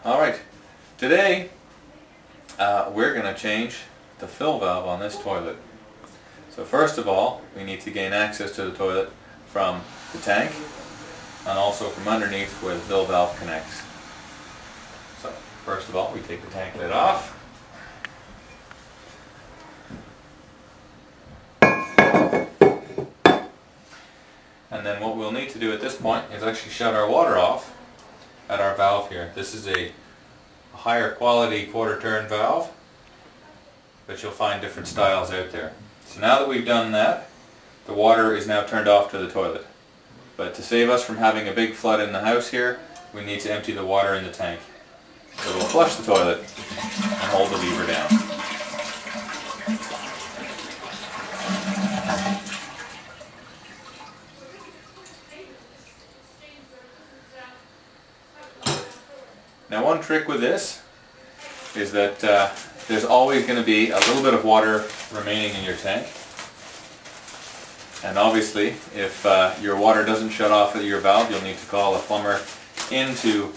Alright, today we're going to change the fill valve on this toilet. So first of all, we need to gain access to the toilet from the tank and also from underneath where the fill valve connects. So first of all, we take the tank lid off. And then what we'll need to do at this point is actually shut our water off at our valve here. This is a higher quality quarter turn valve, but you'll find different styles out there. So now that we've done that, the water is now turned off to the toilet. But to save us from having a big flood in the house here, we need to empty the water in the tank. So we'll flush the toilet and hold the lever down. Now one trick with this is that there's always going to be a little bit of water remaining in your tank. And obviously, if your water doesn't shut off at your valve, you'll need to call a plumber in to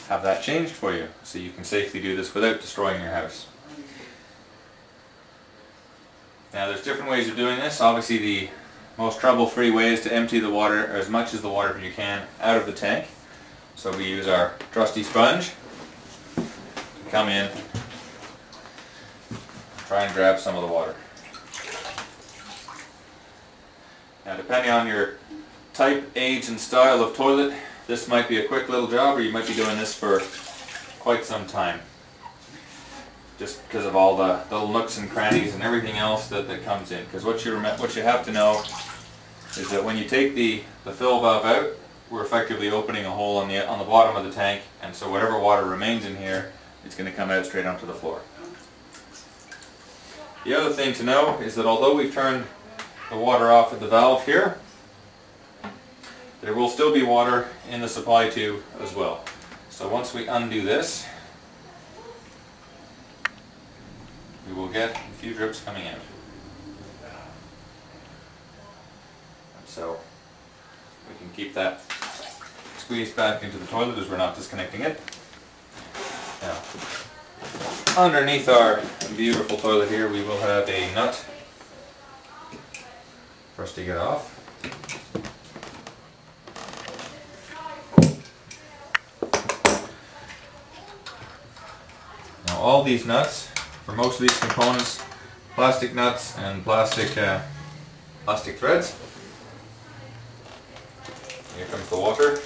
have that changed for you, so you can safely do this without destroying your house. Now there's different ways of doing this. Obviously the most trouble-free way is to empty the water, or as much as the water you can, out of the tank. So we use our trusty sponge to come in, try and grab some of the water. Now depending on your type, age and style of toilet, this might be a quick little job, or you might be doing this for quite some time. Just because of all the little nooks and crannies and everything else that comes in. Because what you have to know is that when you take the fill valve out, we're effectively opening a hole on the bottom of the tank, and so whatever water remains in here, it's going to come out straight onto the floor. The other thing to know is that although we've turned the water off at the valve here, there will still be water in the supply tube as well. So once we undo this, we will get a few drips coming out. So we can keep that squeezed back into the toilet as we're not disconnecting it. Now, underneath our beautiful toilet here, we will have a nut for us to get off. Now all these nuts, for most of these components, plastic nuts and plastic threads. Here comes the water.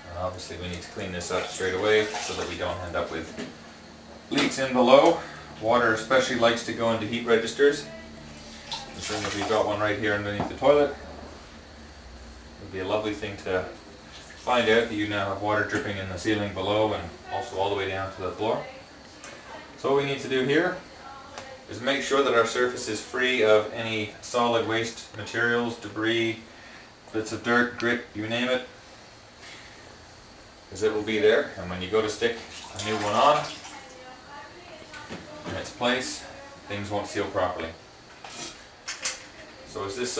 And obviously we need to clean this up straight away so that we don't end up with leaks in below. Water especially likes to go into heat registers. And certainly if we've got one right here underneath the toilet, it would be a lovely thing to find out that you now have water dripping in the ceiling below and also all the way down to the floor. So what we need to do here is make sure that our surface is free of any solid waste materials, debris, bits of dirt, grit, you name it, because it will be there. And when you go to stick a new one on in its place, things won't seal properly. So as this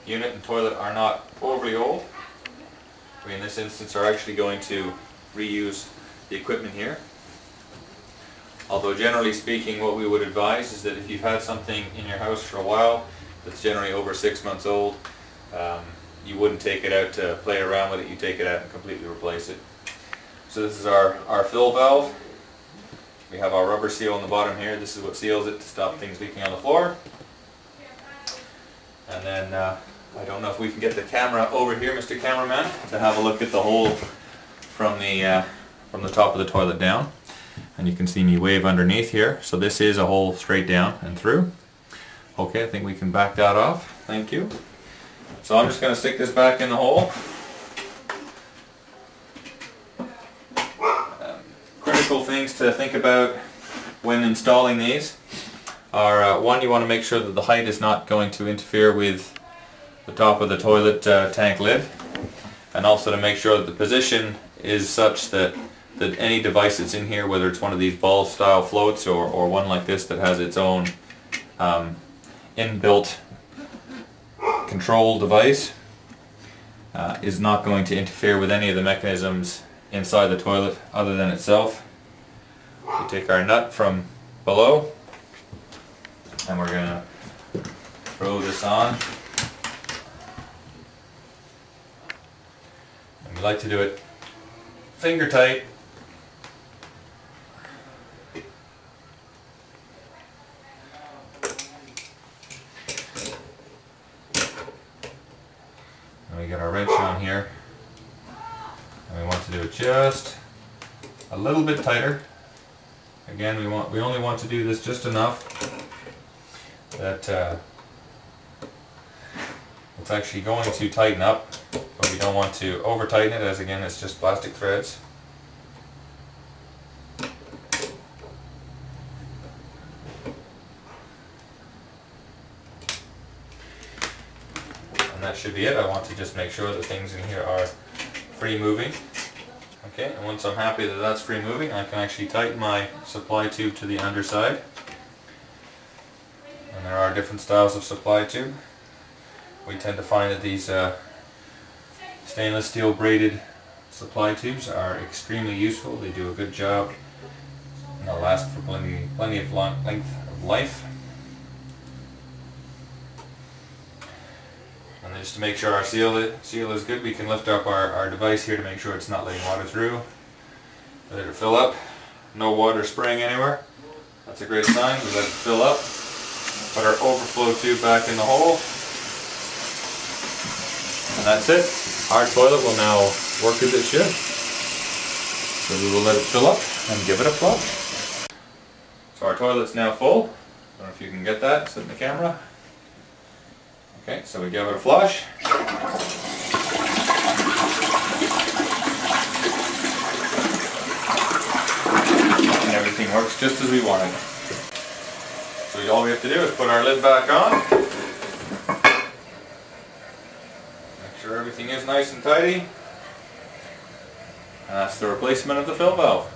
unit and toilet are not overly old, we in this instance are actually going to reuse the equipment here. Although generally speaking, what we would advise is that if you've had something in your house for a while that's generally over 6 months old, you wouldn't take it out to play around with it, you take it out and completely replace it. So this is our fill valve. We have our rubber seal on the bottom here. This is what seals it to stop things leaking on the floor. And then I don't know if we can get the camera over here, Mr. Cameraman, to have a look at the hole from the top of the toilet down. And you can see me wave underneath here. So this is a hole straight down and through. Okay, I think we can back that off. Thank you. So I'm just going to stick this back in the hole. Critical things to think about when installing these are, one, you want to make sure that the height is not going to interfere with the top of the toilet tank lid, and also to make sure that the position is such that any device that's in here, whether it's one of these ball style floats or one like this that has its own inbuilt control device is not going to interfere with any of the mechanisms inside the toilet other than itself. We take our nut from below and we're going to throw this on. And we like to do it finger tight. And we get our wrench on here, and we want to do it just a little bit tighter. Again, we only want to do this just enough that it's actually going to tighten up, but we don't want to over tighten it, as again it's just plastic threads. And that should be it. I want to just make sure that things in here are free moving. Okay, and once I'm happy that that's free moving, I can actually tighten my supply tube to the underside. And there are different styles of supply tube. We tend to find that these stainless steel braided supply tubes are extremely useful. They do a good job and they'll last for plenty of length of life. And just to make sure our seal is good, we can lift up our device here to make sure it's not letting water through. Let it fill up. No water spraying anywhere. That's a great sign. We let it fill up. Put our overflow tube back in the hole. And that's it. Our toilet will now work as it should. So we will let it fill up and give it a flush. So our toilet's now full. I don't know if you can get that, sit in the camera. Okay, so we give it a flush. And everything works just as we wanted. So all we have to do is put our lid back on. Make sure everything is nice and tidy. And that's the replacement of the fill valve.